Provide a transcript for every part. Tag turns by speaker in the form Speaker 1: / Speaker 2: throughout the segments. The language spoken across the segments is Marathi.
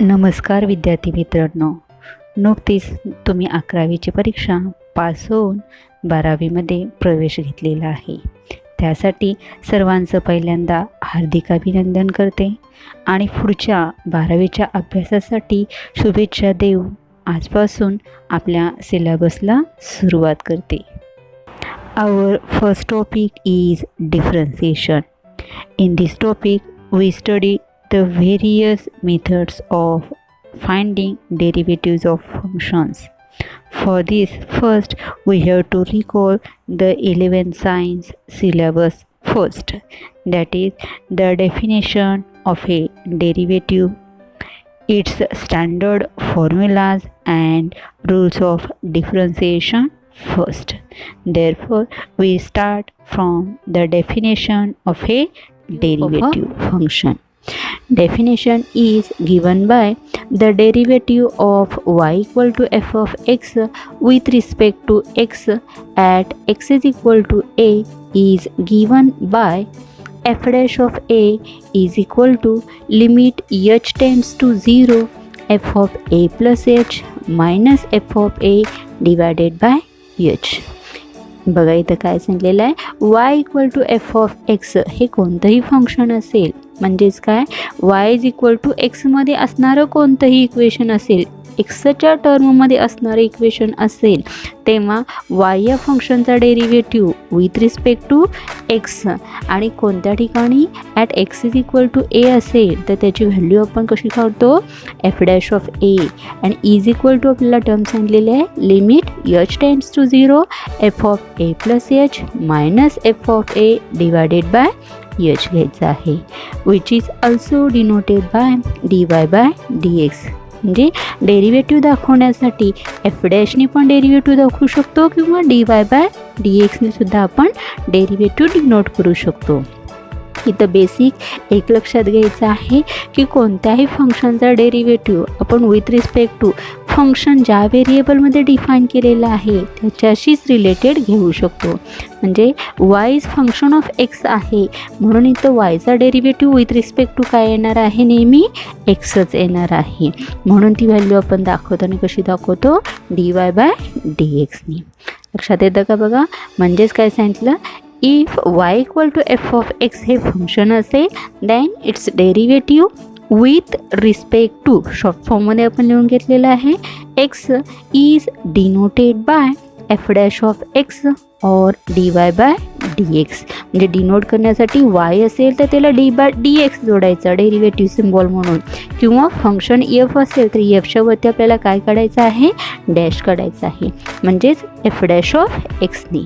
Speaker 1: नमस्कार विद्यार्थी मित्रांनो, नुकतीच तुम्ही 11वीची परीक्षा पास होऊन 12वीमध्ये प्रवेश घेतलेला आहे. त्यासाठी सर्वांचं पहिल्यांदा हार्दिक अभिनंदन करते आणि पुढच्या 12वीच्या अभ्यासासाठी शुभेच्छा देऊ आजपासून आपल्या सिलेबसला सुरुवात करते. Our first topic is differentiation. In this topic, we study the various methods of finding derivatives of functions. For this, first we have to recall the 11th science syllabus first, that is the definition of a derivative, its standard formulas and rules of differentiation first. Therefore, we start from the definition of a derivative function. Definition is given by the derivative of y equal to f of x with respect to x at x is equal to a is given by f dash of a is equal to limit h tends to 0 f of a plus h minus f of a divided by h. बघा इथं काय सांगितलेलं आहे, y equal to f of x हे कोणतंही फंक्शन असेल, म्हणजेच काय y इज इक्वल टू एक्समध्ये असणारं कोणतंही इक्वेशन असेल, एक्सच्या टर्ममध्ये असणारं इक्वेशन असेल, तेव्हा y या फंक्शनचा derivative with respect to x आणि कोणत्या ठिकाणी at x is equal to a असेल तर त्याची व्हॅल्यू आपण कशी काढतो, एफ डॅश ऑफ ए आणि इज इक्वल टू आपल्याला टर्म सांगितलेले आहे limit h tends to 0 f of a plus h minus f of a divided by h घ्यायचं आहे, which is also denoted by d y by d x. म्हणजे डेरिव्हेटिव्ह दाखवण्यासाठी एफ डॅशने पण डेरिव्हेटिव्ह दाखवू शकतो किंवा डी वाय बाय डी एक्सने सुद्धा आपण डेरिव्हेटिव्ह डिनोट करू शकतो. इथं बेसिक एक लक्षात घ्यायचं आहे की कोणत्याही फंक्शनचा डेरिव्हेटिव्ह आपण विथ रिस्पेक्ट टू फंक्शन ज्या व्हेरिएबलमध्ये डिफाईन केलेलं आहे त्याच्याशीच रिलेटेड घेऊ शकतो. म्हणजे Y is function of x आहे म्हणून इथं वायचा डेरिव्हेटिव्ह विथ रिस्पेक्ट टू काय येणार आहे, नेहमी एक्सच येणार आहे. म्हणून ती व्हॅल्यू आपण दाखवताना कशी दाखवतो, डी वाय बाय डी एक्सनी. लक्षात येतं का बघा, म्हणजेच काय सांगितलं, if y equal to f of x हे फंक्शन असेल then it's derivative with respect to short फॉर्ममध्ये आपण लिहून घेतलेलं आहे x is denoted by f dash of x और d y by d x. म्हणजे डिनोट करण्यासाठी वाय असेल तर त्याला डी बाय डी एक्स जोडायचा डेरिव्हेटिव्ह सिम्बॉल म्हणून, किंवा फंक्शन एफ असेल तर एफच्या वरती आपल्याला काय काढायचं आहे, डॅश काढायचं आहे, म्हणजेच एफ डॅश ऑफ एक्सनी.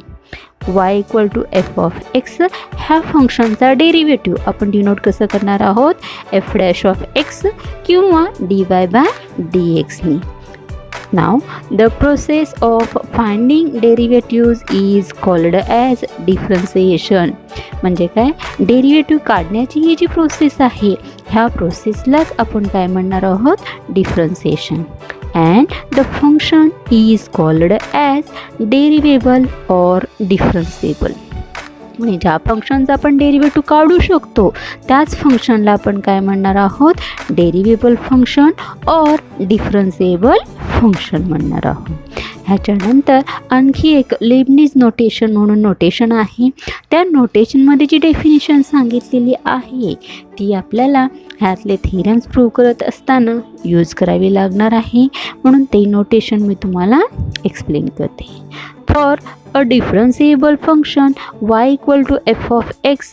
Speaker 1: y equal to f of x ह्या फंक्शनचा डेरिव्हेटिव्ह आपण डिनोट कसं करणार आहोत, एफ डॅश ऑफ एक्स किंवा डी वाय बाय डी एक्सनी. नाव the process of finding derivatives is called as differentiation. म्हणजे काय, डेरिव्हेटिव्ह काढण्याची ही जी प्रोसेस आहे ह्या प्रोसेसलाच आपण काय म्हणणार आहोत, differentiation. And the function is called as derivable or differentiable. म्हणजे ज्या फंक्शनचा आपण डेरिव्हेटिव्ह काढू शकतो त्याच फंक्शनला आपण काय म्हणणार आहोत, डेरिव्हेबल फंक्शन और डिफरन्सिएबल फंक्शन म्हणणार आहोत. ह्याच्यानंतर आणखी एक लेबनिज नोटेशन म्हणून नोटेशन आहे, त्या नोटेशनमध्ये जी डेफिनेशन सांगितलेली आहे ती आपल्याला ह्यातले थेरम्स प्रूव्ह करत असताना यूज करावी लागणार आहे, म्हणून ते नोटेशन मी तुम्हाला एक्सप्लेन करते. For a differentiable function y equal to f of x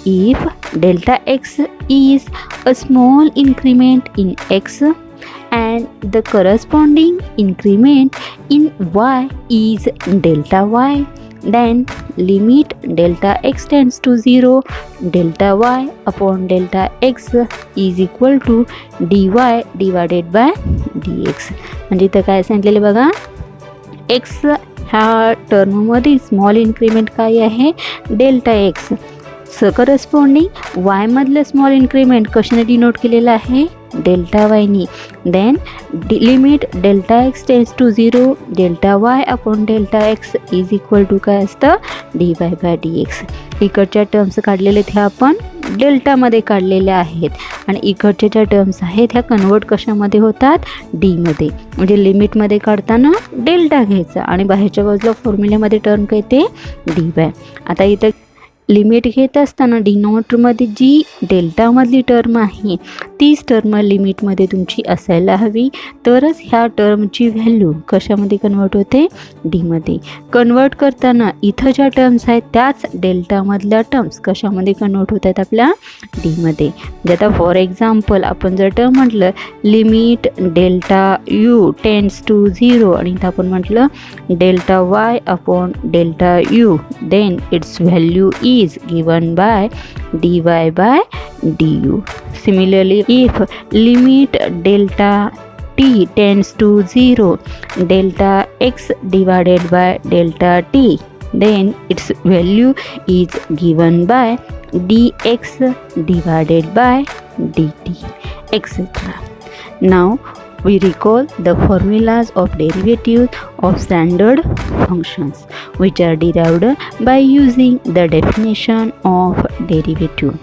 Speaker 1: if delta x is a small increment in x and the corresponding increment in y is delta y, then limit delta x tends to 0 delta y upon delta x is equal to dy divided by dx. म्हणजे इथं काय सांगितलेलं बघा, x ह्या टर्ममध्ये स्मॉल इन्क्रीमेंट काय आहे, डेल्टा एक्स, करस्पॉन्डिंग वाय मधलं स्मॉल इन्क्रीमेंट कशाने डिनोट केलेलं आहे, डेल्टा वायनी. Then limit delta x tends to 0 delta y upon delta x is equal to काय असतं, d y by d x. इकडच्या टर्म्स काढलेले ते आपण डेल्टामध्ये काढलेल्या आहेत आणि इकडच्या ज्या टर्म्स आहेत ह्या कन्वर्ट कशामध्ये होतात, डीमध्ये. म्हणजे लिमिटमध्ये काढताना डेल्टा घ्यायचा आणि बाहेरच्या बाजूला फॉर्म्युल्यामध्ये टर्म काय ते डी वाय. आता इथं लिमिट घेत असताना डिनॉमिनेटरमध्ये जी डेल्टामधली टर्म आहे तीच टर्म लिमिटमध्ये तुमची असायला हवी, तरच ह्या टर्मची व्हॅल्यू कशामध्ये कन्वर्ट होते, डीमध्ये. कन्वर्ट करताना इथं ज्या टर्म्स आहेत त्याच डेल्टामधल्या टर्म्स कशामध्ये कन्वर्ट होत आहेत, आपल्या डीमध्ये. म्हणजे आता फॉर एक्झाम्पल आपण जर टर्म म्हटलं limit delta u tends to 0 आणि इथं आपण म्हटलं delta y upon delta u, then it's value is given by dy by du. Similarly, if limit delta t tends to 0, delta x divided by delta t, then its value is given by dx divided by dt, etc. Now we recall the formulas of derivatives of standard functions which are derived by using the definition of derivative.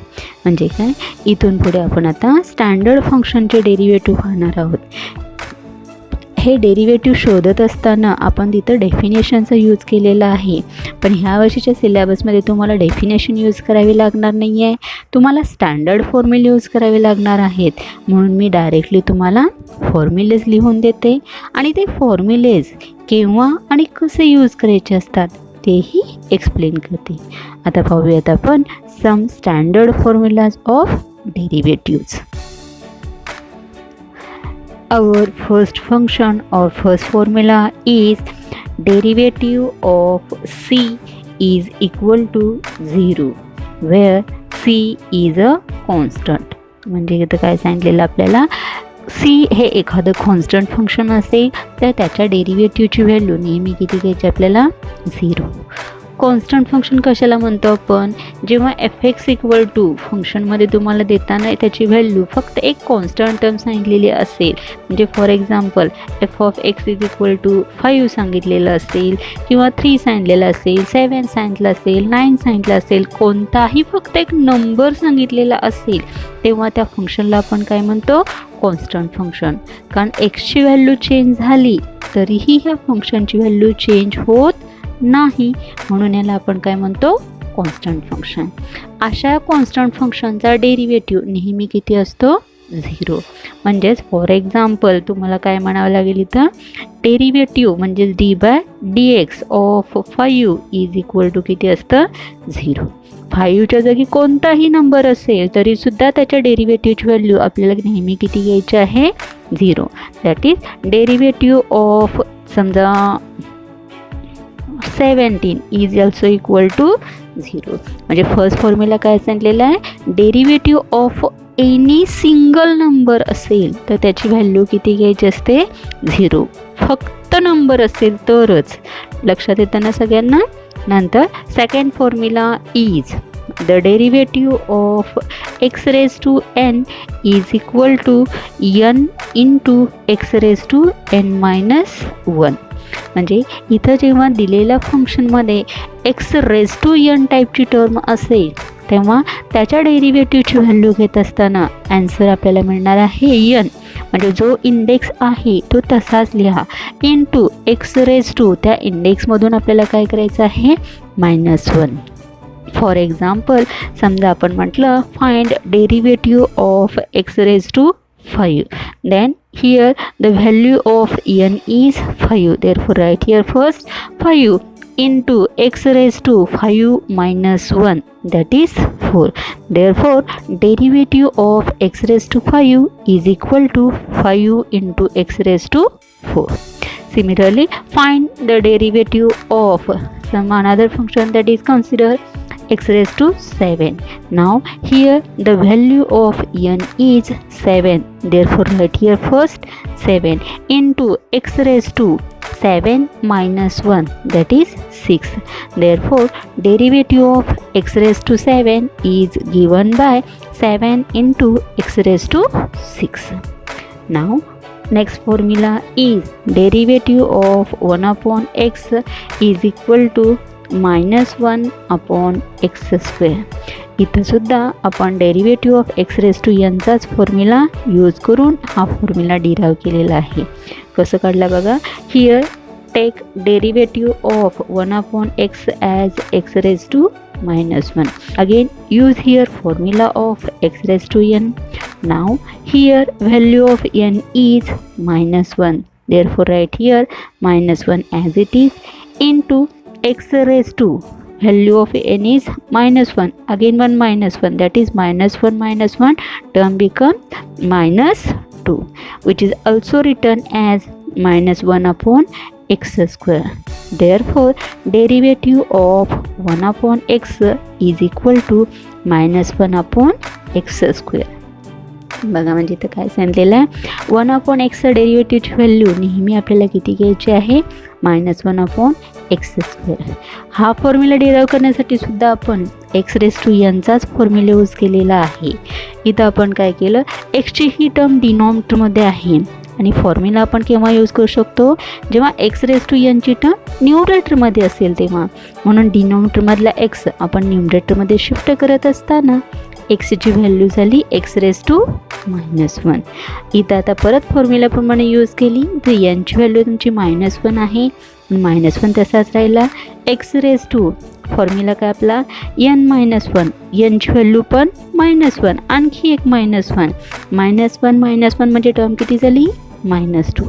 Speaker 1: म्हणजे काय, इथून पुढे आपण आता स्टँडर्ड फंक्शनचे डेरिव्हेटिव्ह पाहणार आहोत. हे डेरिव्हेटिव्ह शोधत असताना आपण तिथं डेफिनेशनचा यूज केलेला आहे, पण ह्या वर्षीच्या सिलेबसमध्ये तुम्हाला डेफिनेशन यूज करावी लागणार नाही आहे, तुम्हाला स्टँडर्ड फॉर्म्युले यूज करावे लागणार आहेत. म्हणून मी डायरेक्टली तुम्हाला फॉर्म्युलेज लिहून देते आणि ते फॉर्म्युलेज केव्हा आणि कसे यूज करायचे असतात तेही एक्सप्लेन करते. आता पाहूयात आपण some standard formulas of derivatives. Our first function or first formula is derivative of c is equal to 0 where c is a constant. म्हणजे इथं काय सांगितलेलं आपल्याला, c हे एखादं कॉन्स्टंट फंक्शन असेल तर त्याच्या डेरिव्हेटिव्हची व्हॅल्यू नेहमी किती घ्यायची आपल्याला, 0. कॉन्स्टंट फंक्शन कशाला म्हणतो आपण, जेव्हा एफ एक्स इक्वल टू फंक्शनमध्ये तुम्हाला देताना त्याची व्हॅल्यू फक्त एक कॉन्स्टंट टर्म सांगितलेली असेल, म्हणजे for example f of x is equal to 5 सांगितलेलं असेल किंवा 3 सांगितलेलं असेल, 7 सांगितलं असेल, 9 सांगितलं असेल, कोणताही फक्त एक नंबर सांगितलेला असेल, तेव्हा त्या फंक्शनला आपण काय म्हणतो, कॉन्स्टंट फंक्शन. कारण एक्सची व्हॅल्यू चेंज झाली तरीही ह्या फंक्शनची व्हॅल्यू चेंज होत नाही, म्हणून याला आपण काय म्हणतो, कॉन्स्टंट फंक्शन. अशा कॉन्स्टंट फंक्शनचा डेरिव्हेटिव्ह नेहमी किती असतो, 0. म्हणजेच फॉर एक्झाम्पल तुम्हाला काय म्हणावं लागेल इथं, डेरिव्हेटिव्ह म्हणजेच d by d x of 5 is equal to किती असतं, 0. 5च्या जागी कोणताही नंबर असेल तरीसुद्धा त्याच्या डेरिव्हेटिव्हची व्हॅल्यू आपल्याला नेहमी किती घ्यायची आहे, 0. दॅट इज डेरिव्हेटिव्ह ऑफ समजा 17 इज ऑल्सो इक्वल टू 0. म्हणजे फर्स्ट फॉर्म्युला काय सांगितलेला आहे, derivative of any single number असेल तर त्याची व्हॅल्यू किती घ्यायची असते, 0. फक्त नंबर असेल तरच. लक्षात येतं ना सगळ्यांना. नंतर second formula is the derivative of x raise to n is equal to n into x raise to n-1. म्हणजे इथं जेव्हा दिलेल्या फंक्शनमध्ये एक्स रेज टू n टाईपची टर्म असेल तेव्हा त्याच्या डेरिव्हेटिव्हची व्हॅल्यू घेत असताना ॲन्सर आपल्याला मिळणार आहे n. म्हणजे जो इंडेक्स आहे तो तसाच लिहा, इंटू एक्स रेज टू त्या इंडेक्समधून आपल्याला काय करायचं आहे, -1. फॉर एक्झाम्पल समजा आपण म्हटलं find derivative of x raise to 5, then here the value of n is 5, therefore write here first 5 into x raised to 5 minus 1, that is 4. Therefore derivative of x raised to 5 is equal to 5 into x raised to 4. Similarly, find the derivative of some another function that is considered x raised to 7. Now here the value of n is 7, therefore write here first 7 into x raised to 7 minus 1, that is 6. Therefore derivative of x raised to 7 is given by 7 into x raised to 6. Now next formula is derivative of 1 upon x is equal to -1 upon x square. इथं सुद्धा आपण derivative of x raise to एनचाच फॉर्म्युला यूज करून हा फॉर्म्युला डिराईव्ह केलेला आहे. कसं काढला बघा. Here take derivative of 1/x as x raise to -1. Again use here formula of x raised to n. Now here value of n is -1. Therefore write here -1 as it is into x raised to value of n is -1. Again 1 -1, that is -1 term becomes -2, which is also written as -1/x square. Therefore derivative of 1/x is equal to -1/x square. बघा म्हणजे इथं काय सांगितलेलं आहे. 1/x डेरिव्हेटिव्हची व्हॅल्यू नेहमी आपल्याला किती घ्यायची आहे, -1/x स्क्वेअर. हा फॉर्म्युला डिराईव्ह करण्यासाठी सुद्धा आपण एक्स रेज टू एनचाच फॉर्म्युला यूज केलेला आहे. इथं आपण काय केलं, एक्सची ही टर्म डिनॉमिनेटरमध्ये आहे आणि फॉर्म्युला आपण केव्हा यूज करू शकतो, जेव्हा एक्स रेज टू एनची टर्म न्यूमरेटरमध्ये असेल तेव्हा. म्हणून डिनॉमिनेटरमधला एक्स आपण न्यूमरेटरमध्ये शिफ्ट करत असताना एक्सची व्हॅल्यू झाली एक्स रेज टू -1. इथं आता परत फॉर्म्युलाप्रमाणे यूज केली तर एनची व्हॅल्यू तुमची -1 आहे, -1 तसाच राहिला. एक्स रेज टू फॉर्म्युला काय आपला n-1, एनची व्हॅल्यू पण -1, आणखी एक -1 म्हणजे टर्म किती झाली -2.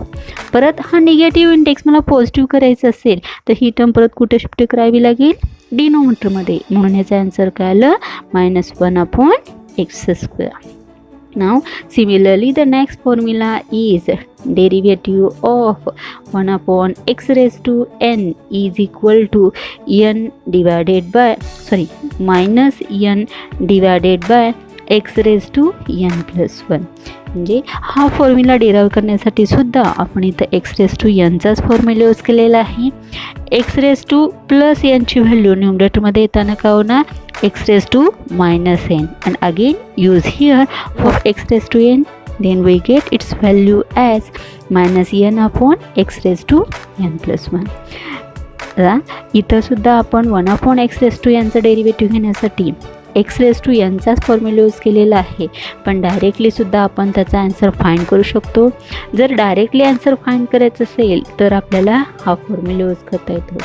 Speaker 1: परत हा निगेटिव्ह इंडेक्स मला पॉझिटिव्ह करायचं असेल तर ही टर्म परत कुठे शिफ्ट करावी लागेल, डिनॉमिनेटरमध्ये. म्हणून याचा आन्सर काय आलं, -1/x square. Now similarly the next formula is derivative of 1/x raised to n is equal to n divided by -n divided by x raised to n plus 1. म्हणजे हा फॉर्म्युला डिराईव्ह करण्यासाठी सुद्धा आपण इथं एक्स रेज टू एनचाच फॉर्म्युला यूज केलेला आहे. एक्स रेज टू प्लस एनची व्हॅल्यू न्यूमरेटरमध्ये येताना काय होणार, x raise to -n. and again use here for x raised to n, then we get its value as -n/x raised to n plus 1. इथं सुद्धा आपण 1/x raised to nचा डेरिव्हेटिव्ह घेण्यासाठी एक्स रेज टू एनचाच फॉर्म्युला यूज केलेला आहे. पण डायरेक्टली सुद्धा आपण त्याचा आन्सर फाइंड करू शकतो. जर डायरेक्टली आन्सर फाइंड करायचं असेल तर आपल्याला हा फॉर्म्युला यूज करता येतो.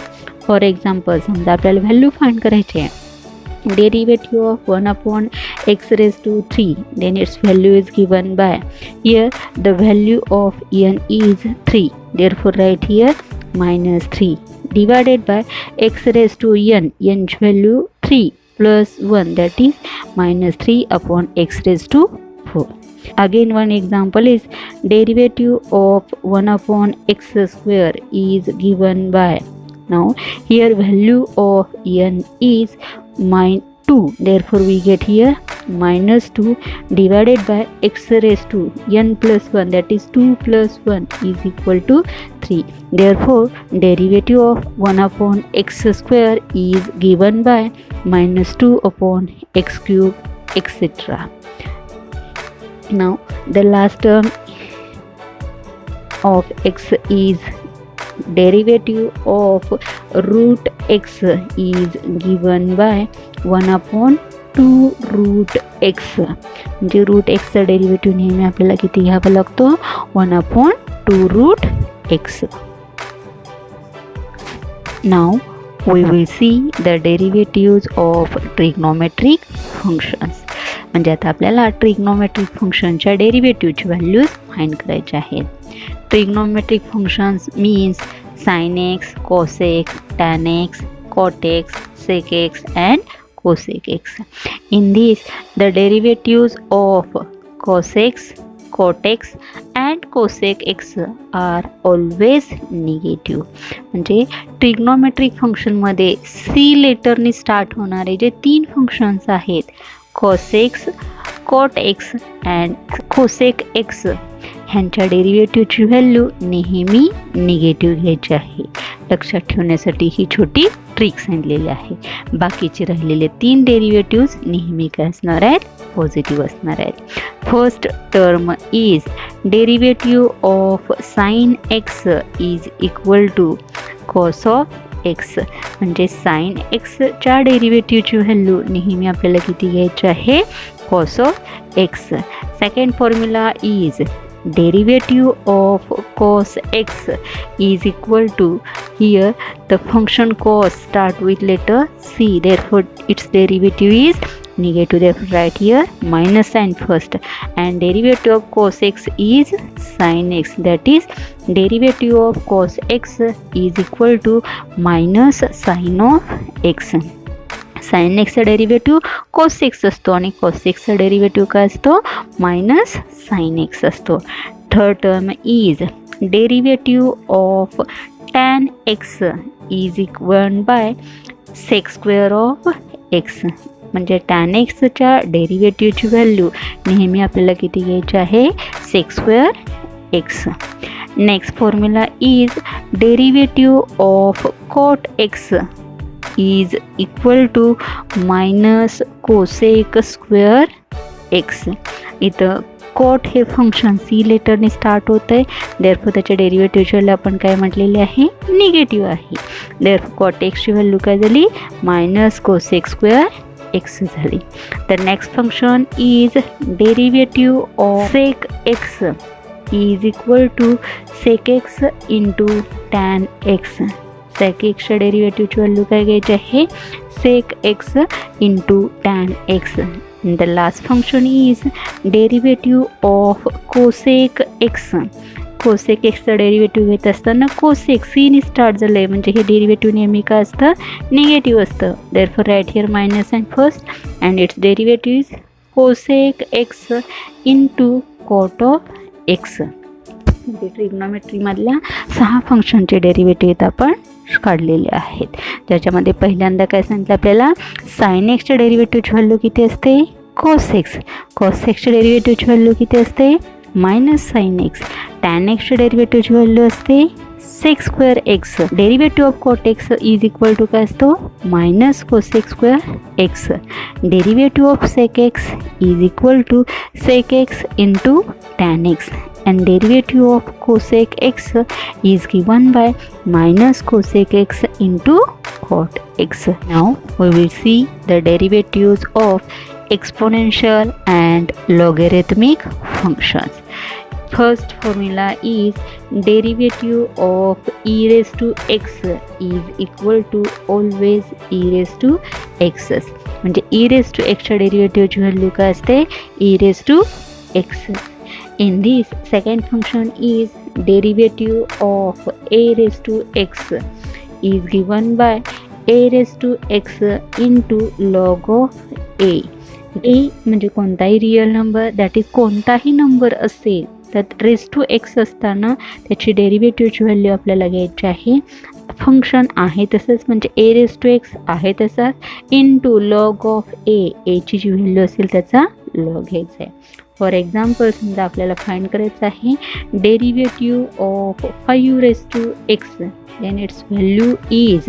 Speaker 1: फॉर एक्झाम्पल समजा आपल्याला व्हॅल्यू फाइंड करायची आहे, derivative of 1/x raised to 3, then its value is given by, here the value of n is 3, therefore write here -3 divided by x raised to n, n's value 3 plus 1, that is -3/x raised to 4. Again one example is derivative of 1/x square is given by, now here value of n is -2, therefore we get here -2 divided by x raised to n plus 1, that is 2 plus 1 is equal to 3. Therefore derivative of 1/x square is given by -2/x cube, etc. Now the last term of x is derivative of root x is given by 1/2 root x. म्हणजे रूट एक्सचा डेरिव्हेटिव्ह नेहमी आपल्याला किती घ्यावा लागतो, 1/2 root x. Now we will see the derivatives of trigonometric functions. म्हणजे आता आपल्याला ट्रिग्नोमेट्रिक फंक्शनच्या डेरिव्हेटिव्हची व्हॅल्यूज फाइंड करायच्या आहेत. Trigonometric functions means sin x, cos x, tan x, cot x, sec x and cosec x. In this the derivatives of cos x, cot x and cosec x are always negative. म्हणजे ट्रिग्नोमेट्रिक फंक्शनमध्ये सी लेटरनी स्टार्ट होणारे जे 3 फंक्शन्स आहेत, cos x, cot x and cosec x, ह्यांच्या डेरिव्हेटिव्हची व्हॅल्यू नेहमी निगेटिव्ह घ्यायची आहे. लक्षात ठेवण्यासाठी ही छोटी ट्रिक सांगितलेली आहे. बाकीचे राहिलेले 3 डेरिव्हेटिव्ह्ज नेहमी काय असणार आहेत, पॉझिटिव्ह असणार आहेत. First term is derivative of sine x is equal to cos of x म्हणजे साइन एक्सच्या डेरिव्हेटिव्हची व्हॅल्यू नेहमी आपल्याला किती घ्यायची आहे, cos of x. Second formula is derivative of cos x is equal to, here the function cos start with letter c, therefore its derivative is negative, therefore write here minus sign first, and derivative of cos x is sin x, that is derivative of cos x is equal to minus sin of x. Sine एक्सचा डेरिव्हेटिव्ह कॉस एक्स असतो आणि कॉस एक्सचा डेरिव्हेटिव्ह काय असतो, मायनस साइन एक्स असतो. Third term is derivative of tan x is equal by sec square of x, म्हणजे टॅन एक्सच्या डेरिव्हेटिव्हची व्हॅल्यू नेहमी आपल्याला किती घ्यायची आहे, sec square x. Next formula is derivative of cot x is equal to minus cosec square x. इथं कॉट हे फंक्शन सी लेटरने स्टार्ट होतं आहे, देअरफॉर त्याच्या डेरिव्हेटिव्हची व्हॅल्यू आपण काय म्हटलेली आहे, निगेटिव्ह आहे. देअरफॉर कॉट एक्सची व्हॅल्यू काय झाली, मायनस कोसेक स्क्वेअर एक्स झाली. तर next function is derivative of sec x is equal to sec x into tan x. Sec एक्सच्या डेरिव्हेटिव्हची व्हॅल्यू काय घ्यायची आहे, sec x into tan x. The last function is derivative of cosec x. Cosec एक्सचं डेरिव्हेटिव्ह घेत असताना कोसेक सीने स्टार्ट झालं आहे, म्हणजे हे डेरिव्हेटिव्ह नेहमी काय असतं, निगेटिव्ह असतं. Therefore right here minus and first, and it's derivative is cosec x into cot of x. म्हणजे ट्रिग्नॉमेट्रीमधल्या 6 फंक्शनचे डेरिव्हेटिव्ह आपण काढलेले आहेत, ज्याच्यामध्ये पहिल्यांदा काय सांगितलं आपल्याला, साइन एक्सच्या डेरिव्हेटिव्हची व्हॅल्यू किती असते, कॉस एक्स. कॉस एक्सच्या डेरिव्हेटिव्हची व्हॅल्यू किती असते, मायनस साइन एक्स. टॅन एक्सच्या डेरिव्हेटिव्हची व्हॅल्यू असते sec square x. Derivative of cot x is equal to काय असतो, minus cosec square x. Derivative of sec x is equal to sec x into tan x, and derivative of cosec x is given by minus cosec x into cot x. Now we will see the derivatives of exponential and logarithmic functions. First formula is derivative of e raised to x is equal to always e raised to x. म्हणजे e raised to x च्या डेरिव्हेटिव्हची व्हॅल्यू काय असते, e raised to x. In this second function is derivative of a raised to x is given by a raised to x into log of a. a म्हणजे कोणताही रिअल नंबर, दॅट इज कोणताही नंबर असेल त्यात रेस टू एक्स असताना त्याची डेरिव्हेटिव्हची व्हॅल्यू आपल्याला घ्यायची आहे. फंक्शन आहे तसंच, म्हणजे ए रेस टू एक्स आहे तसाच, इंटू लॉग ऑफ एची जी व्हॅल्यू असेल त्याचा लॉग घ्यायचा आहे. फॉर एक्झाम्पल समजा आपल्याला फाइंड करायचं आहे derivative of 5 raise to x, then it's value is,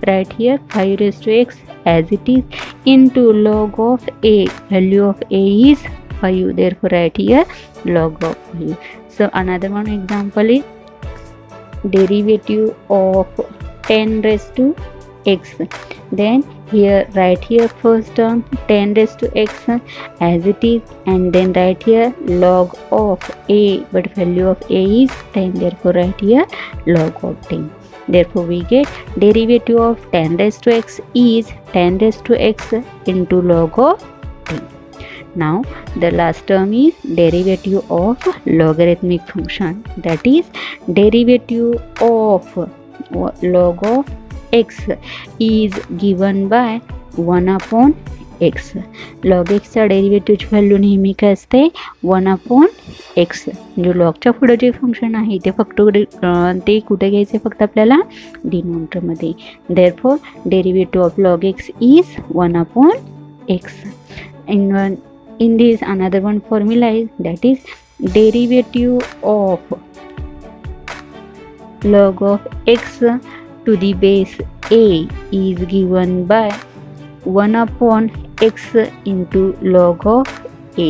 Speaker 1: right here 5 raise to x as it is into log of a, value of a is 5, therefore write here log of 5. So another one example is derivative of 10 raised to x, then here write here first term 10 raised to x as it is, and then write here log of a, but value of a is 10, therefore write here log of 10. Therefore we get derivative of 10 raised to x is 10 raised to x into log of 10. Now the last term is derivative of logarithmic function, that is derivative of log of x is given by 1 upon x. log x चा डेरिव्हेटिव्हची व्हॅल्यू नेहमी काय असते, 1 upon x. म्हणजे लॉगच्या पुढे जे फंक्शन आहे ते फक्त ते कुठे घ्यायचे, फक्त आपल्याला डिनोमिनेटरमध्ये. Therefore derivative of log x is 1 upon x. In this another one formula is, that is derivative of log of x to the base a is given by 1 upon x into log of a,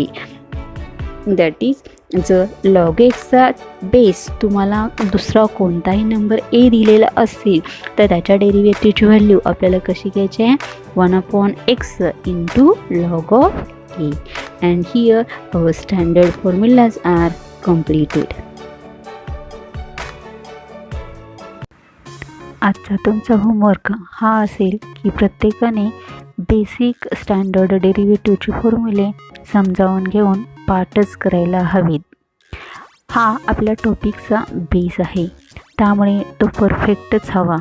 Speaker 1: that is जर लॉग एक्सचा बेस तुम्हाला दुसरा कोणताही नंबर ए दिलेला असेल तर त्याच्या डेरिव्हेटिव्हची व्हॅल्यू आपल्याला कशी घ्यायची आहे 1/x into log of a. And here our standard formulas are completed. आजचा तुमचा होमवर्क हा असेल की प्रत्येकाने बेसिक स्टँडर्ड डेरिव्हेटिव्हचे फॉर्म्युले समजावून घेऊन पाठच करायला हवेत. हा आपल्या टॉपिकचा बेस आहे, त्यामुळे तो परफेक्टच हवा,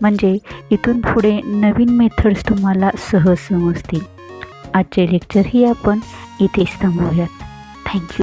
Speaker 1: म्हणजे इथून पुढे नवीन मेथड्स तुम्हाला सहज समजतील. आजचे लेक्चर ही आपण इथेच थांबवूयात. थँक्यू.